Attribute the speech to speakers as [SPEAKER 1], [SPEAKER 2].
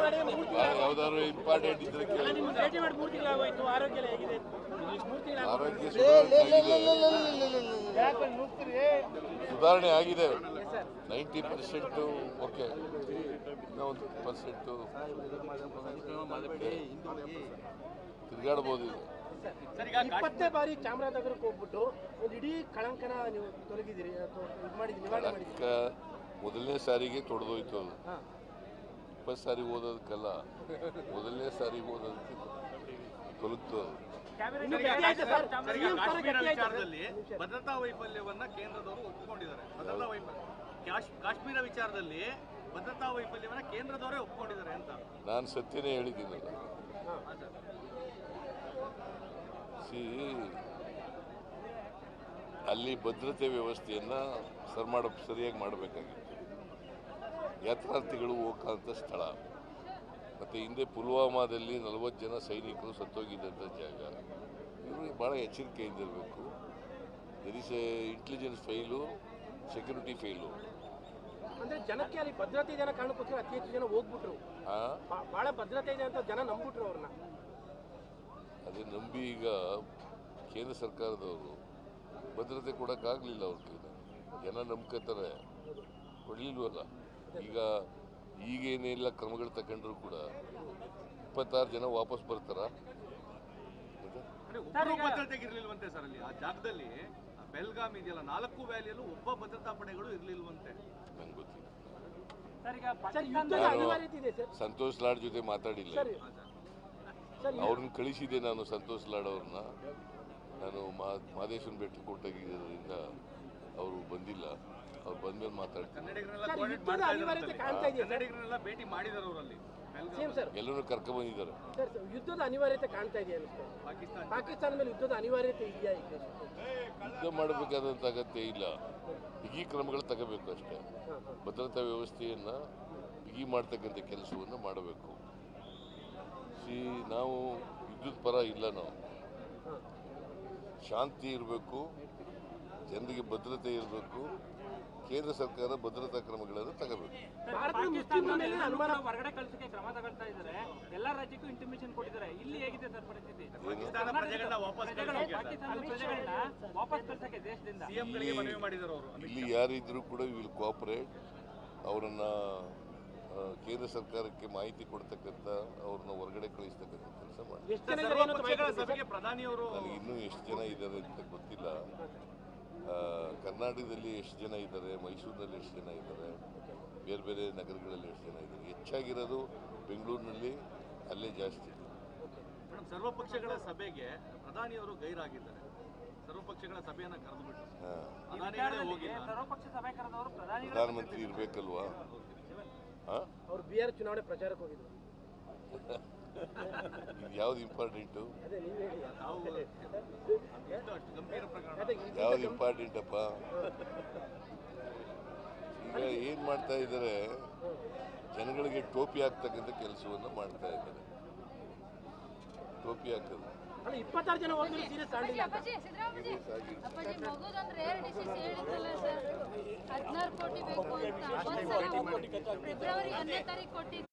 [SPEAKER 1] ಯಾವ್ದಾದ್ರು ಇಂಪಾರ್ಟೆಂಟ್ ಇದ್ರೆ ಆರೋಗ್ಯ ಸುಧಾರಣೆ ಆಗಿದೆ 90% ಓಕೆ, ಇನ್ನೂ 1% ತಿರುಗಾಡ್ಬೋದು.
[SPEAKER 2] 20 ಬಾರಿ ಚಾಮರಾಜನಗರಕ್ಕೆ ಹೋಗ್ಬಿಟ್ಟು ಒಂದು ಇಡೀ ಕಳಂಕನ ನೀವು ತೊಲಗಿದ್ದೀರಿ,
[SPEAKER 1] ಮೊದಲನೇ ಸಾರಿಗೆ ತೊಡೆದೋಯ್ತು ಅದು. 20 ಸಾರಿ ಓದೋದಕ್ಕಲ್ಲ, ಮೊದಲನೇ ಸಾರಿ ಓದೋದಕ್ಕೆ ತೊಲಗ್ತು ಅದು.
[SPEAKER 3] ಕಾಶ್ಮೀರ ವಿಚಾರದಲ್ಲಿ ಭದ್ರತಾ ವೈಫಲ್ಯವನ್ನ ಕೇಂದ್ರದವರು ಒಪ್ಪಿಕೊಂಡಿದ್ದಾರೆ. ಕಾಶ್ಮೀರ ವಿಚಾರದಲ್ಲಿ ಭದ್ರತಾ ವೈಫಲ್ಯವನ್ನ ಕೇಂದ್ರದವರೇ ಒಪ್ಪಿಕೊಂಡಿದ್ದಾರೆ ಅಂತ
[SPEAKER 1] ನಾನು ಸತ್ಯನೇ ಹೇಳಿದ್ದೀನಲ್ಲ. ಅಲ್ಲಿ ಭದ್ರತೆ ವ್ಯವಸ್ಥೆಯನ್ನ ಸರಿಯಾಗಿ ಮಾಡಬೇಕಾಗಿತ್ತು. ಯಾತ್ರಾರ್ಥಿಗಳು ಹೋಗಂತ ಸ್ಥಳ, ಮತ್ತು ಹಿಂದೆ ಪುಲ್ವಾಮಾದಲ್ಲಿ 40 ಜನ ಸೈನಿಕರು ಸತ್ತೋಗಿದ್ದಂಥ ಜಾಗ. ಇವರು ಭಾಳ ಎಚ್ಚರಿಕೆಯಿಂದ ಇರಬೇಕು. There is a intelligence file, security file.
[SPEAKER 2] ಅಂದ್ರೆ ಜನಕ್ಕೆ ಅಲ್ಲಿ ಭದ್ರತೆ ಇದೆ ಅನ್ನೋ ಕಾರಣಕ್ಕೋಸ್ಕರ ಅತಿ ಹೆಚ್ಚು ಜನ ಹೋಗ್ಬಿಟ್ರು. ಬಹಳ ಭದ್ರತೆ ಇದೆ ಅಂತ ಜನ ನಂಬಿಟ್ರು ಅವ್ರನ್ನ.
[SPEAKER 1] ಅದೇ ನಂಬಿ ಈಗ ಕೇಂದ್ರ ಸರ್ಕಾರದವರು ಭದ್ರತೆ ಕೊಡೋಕ್ಕಾಗಲಿಲ್ಲ. ಅವ್ರ ಕೈಲಿ ಜನ ನಂಬ್ಕೋತಾರೆ, ಕೊಡಲಿಲ್ವಲ್ಲ. ಈಗೇನೆಲ್ಲ ಕ್ರಮಗಳು ತಗೊಂಡ್ರು ಕೂಡ 26 ಜನ ವಾಪಸ್ ಬರ್ತಾರ.
[SPEAKER 3] ಭದ್ರತೆಗಿರ್ಲಿಲ್ವಂತೆ ಸರ್ ಅಲ್ಲಿ ಆ ಜಾಗದಲ್ಲಿ. ಬೆಲ್ಗಾಮ್ ಇದೆಯಲ್ಲ, 4 ವ್ಯಾಲಿಯಲ್ಲೂ ಒಬ್ಬ ಭದ್ರತಾ ಪಡೆಗಳು ಇರ್ಲಿಲ್ವಂತೆ.
[SPEAKER 1] ನಂಗೆ ಗೊತ್ತಿಲ್ಲ. ಸಂತೋಷ್ ಲಾಡ್ ಜೊತೆ ಮಾತಾಡಿಲ್ಲ. ಅವ್ರನ್ನ ಕಳಿಸಿದೆ ನಾನು, ಸಂತೋಷ್ ಲಾಡ್ ಅವ್ರನ್ನ. ನಾನು ಮಾದೇಶ್ವರನ ಬೆಟ್ಟಕ್ಕೆ ಕೊಟ್ಟಾಗಿದ್ದರಿಂದ ಅವರು ಬಂದಿಲ್ಲ. ಅವ್ರು ಬಂದ್ಮೇಲೆ ಮಾತಾಡ್ತೀನಿ.
[SPEAKER 3] ಕನ್ನಡಿಗರನ್ನೆಲ್ಲ ಭೇಟಿ ಮಾಡಿದಾರೆ ಅವರಲ್ಲಿ,
[SPEAKER 1] ಎಲ್ಲರೂ ಕರ್ಕೊಂಡು ಬಂದಿದ್ದಾರೆ.
[SPEAKER 2] ಯುದ್ಧದ ಅನಿವಾರ್ಯತೆ ಕಾಣ್ತಾ ಇದೆಯಾ? ಪಾಕಿಸ್ತಾನ ಮೇಲೆ ಯುದ್ಧದ ಅನಿವಾರ್ಯತೆ ಇದೆಯಾ?
[SPEAKER 1] ಯುದ್ಧ ಮಾಡಬೇಕಾದಂಥ ಅಗತ್ಯ ಇಲ್ಲ. ಬಿಗಿ ಕ್ರಮಗಳು ತಗೋಬೇಕು ಅಷ್ಟೇ. ಭದ್ರತಾ ವ್ಯವಸ್ಥೆಯನ್ನು ಬಿಗಿ ಮಾಡ್ತಕ್ಕಂಥ ಕೆಲಸವನ್ನು ಮಾಡಬೇಕು. ನಾವು ಯುದ್ಧದ ಪರ ಇಲ್ಲ. ನಾವು ಶಾಂತಿ ಇರಬೇಕು, ಜನರಿಗೆ ಭದ್ರತೆ ಇರಬೇಕು. ಕೇಂದ್ರ ಸರ್ಕಾರ ಭದ್ರತಾ ಕ್ರಮಗಳನ್ನು ತಗೋಬೇಕು.
[SPEAKER 4] ಹೊರಗಡೆ ಕಳಿಸಕ್ಕೆ ಕ್ರಮ ತಗೊಳ್ತಾ ಇದ್ದಾರೆ. ಎಲ್ಲ ರಾಜ್ಯಕ್ಕೂ ಇಂಟಿಮೇಷನ್ ಕೊಟ್ಟಿದ್ದಾರೆ. ಇಲ್ಲಿ ಹೇಗಿದೆ ಸರ್ ಪರಿಸ್ಥಿತಿ? ವಾಪಸ್ ಕಳಿಸಕ್ಕೆ ದೇಶದಿಂದ
[SPEAKER 1] ಇಲ್ಲಿ ಯಾರಿದ್ರು ಕೂಡ ವಿಲ್ ಕೋಆಪರೇಟ್. ಅವರನ್ನ ಕೇಂದ್ರ ಸರ್ಕಾರಕ್ಕೆ ಮಾಹಿತಿ ಕೊಡ್ತಕ್ಕಂಥ, ಅವ್ರನ್ನ ಹೊರಗಡೆ ಕಳಿಸ್ತಕ್ಕಂಥ ಕೆಲಸ ಮಾಡಿ. ನನಗೆ ಇನ್ನೂ ಎಷ್ಟು ಜನ ಇದ್ದಾರೆ ಅಂತ ಗೊತ್ತಿಲ್ಲ. ಕರ್ನಾಟಕದಲ್ಲಿ ಎಷ್ಟು ಜನ ಇದ್ದಾರೆ, ಮೈಸೂರಿನಲ್ಲಿ ಎಷ್ಟು ಜನ ಇದ್ದಾರೆ, ಬೇರೆ ಬೇರೆ ನಗರಗಳಲ್ಲಿ ಎಷ್ಟು ಜನ ಇದ್ದಾರೆ. ಹೆಚ್ಚಾಗಿರೋದು ಬೆಂಗಳೂರಿನಲ್ಲಿ, ಅಲ್ಲೇ ಜಾಸ್ತಿ.
[SPEAKER 3] ಸರ್ವಪಕ್ಷಗಳ ಸಭೆಗೆ ಪ್ರಧಾನಿಯವರು ಗೈರಾಗಿದ್ದಾರೆ. ಸರ್ವಪಕ್ಷಗಳ ಸಭೆಯನ್ನು ಕರೆದುಬಿಟ್ಟು
[SPEAKER 1] ಪ್ರಧಾನಮಂತ್ರಿ ಇರಬೇಕಲ್ವಾ?
[SPEAKER 2] ಅವರು ಬಿಹಾರ ಚುನಾವಣೆ ಪ್ರಚಾರಕ್ಕೆ ಹೋಗಿದ್ರು.
[SPEAKER 1] ಯಾವ್ದು ಇಂಪಾರ್ಟೆಂಟು? ಯಾವ್ದು ಇಂಪಾರ್ಟೆಂಟ್ ಅಪ್ಪ? ಈಗ ಏನ್ ಮಾಡ್ತಾ ಇದ್ದಾರೆ, ಜನಗಳಿಗೆ ಟೋಪಿ ಹಾಕ್ತಕ್ಕಂಥ ಕೆಲಸವನ್ನು ಮಾಡ್ತಾ ಇದ್ದಾರೆ. ಟೋಪಿ ಹಾಕೋದು
[SPEAKER 2] 26 ಜನ ಹೋಗಿದ್ರು ಸೀರಿಯಸ್ ಆಗಿಲ್ಲ.
[SPEAKER 5] 16 ಕೋಟಿ ಬೇಕು ಅಂತ ಫೆಬ್ರವರಿ 1ನೇ ತಾರೀಕು ಕೊಟ್ಟಿದ್ದು.